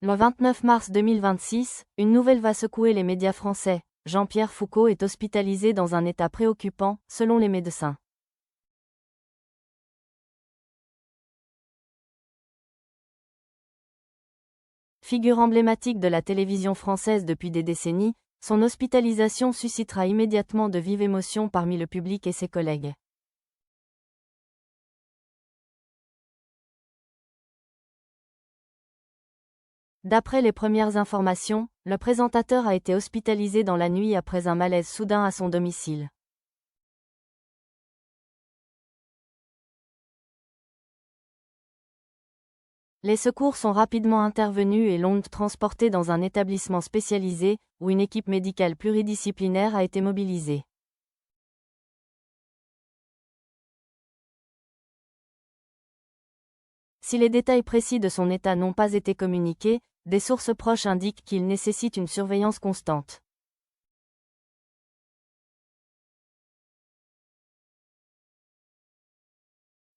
Le 29 mars 2026, une nouvelle va secouer les médias français. Jean-Pierre Foucault est hospitalisé dans un état préoccupant, selon les médecins. Figure emblématique de la télévision française depuis des décennies, son hospitalisation suscitera immédiatement de vives émotions parmi le public et ses collègues. D'après les premières informations, le présentateur a été hospitalisé dans la nuit après un malaise soudain à son domicile. Les secours sont rapidement intervenus et l'ont transporté dans un établissement spécialisé, où une équipe médicale pluridisciplinaire a été mobilisée. Si les détails précis de son état n'ont pas été communiqués, des sources proches indiquent qu'il nécessite une surveillance constante.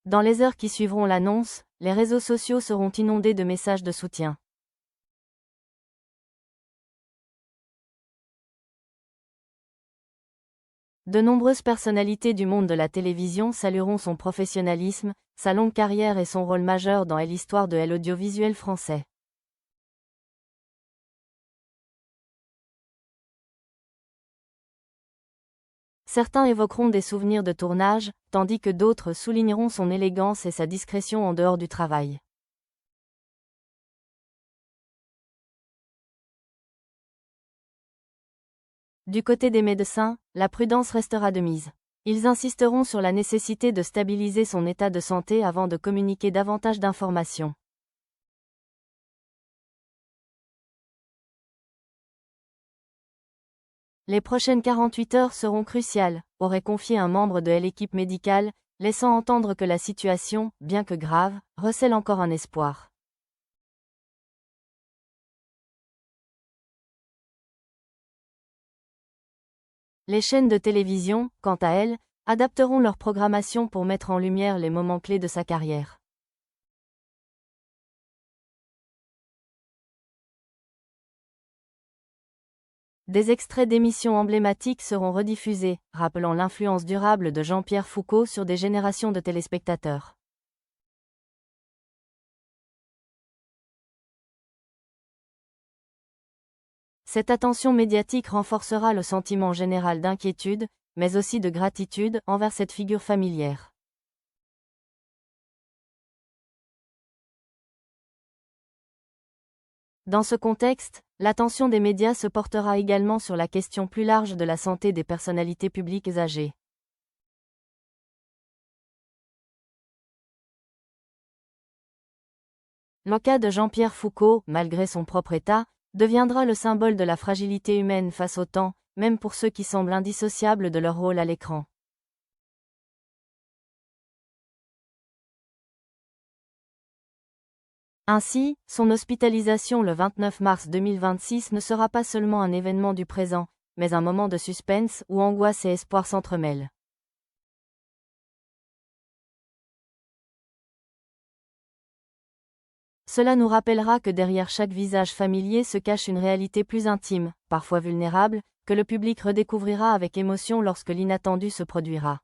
Dans les heures qui suivront l'annonce, les réseaux sociaux seront inondés de messages de soutien. De nombreuses personnalités du monde de la télévision salueront son professionnalisme, sa longue carrière et son rôle majeur dans l'histoire de l'audiovisuel français. Certains évoqueront des souvenirs de tournage, tandis que d'autres souligneront son élégance et sa discrétion en dehors du travail. Du côté des médecins, la prudence restera de mise. Ils insisteront sur la nécessité de stabiliser son état de santé avant de communiquer davantage d'informations. Les prochaines 48 heures seront cruciales, aurait confié un membre de l'équipe médicale, laissant entendre que la situation, bien que grave, recèle encore un espoir. Les chaînes de télévision, quant à elles, adapteront leur programmation pour mettre en lumière les moments clés de sa carrière. Des extraits d'émissions emblématiques seront rediffusés, rappelant l'influence durable de Jean-Pierre Foucault sur des générations de téléspectateurs. Cette attention médiatique renforcera le sentiment général d'inquiétude, mais aussi de gratitude envers cette figure familière. Dans ce contexte, l'attention des médias se portera également sur la question plus large de la santé des personnalités publiques âgées. Le cas de Jean-Pierre Foucault, malgré son propre état, deviendra le symbole de la fragilité humaine face au temps, même pour ceux qui semblent indissociables de leur rôle à l'écran. Ainsi, son hospitalisation le 29 mars 2026 ne sera pas seulement un événement du présent, mais un moment de suspense où angoisse et espoir s'entremêlent. Cela nous rappellera que derrière chaque visage familier se cache une réalité plus intime, parfois vulnérable, que le public redécouvrira avec émotion lorsque l'inattendu se produira.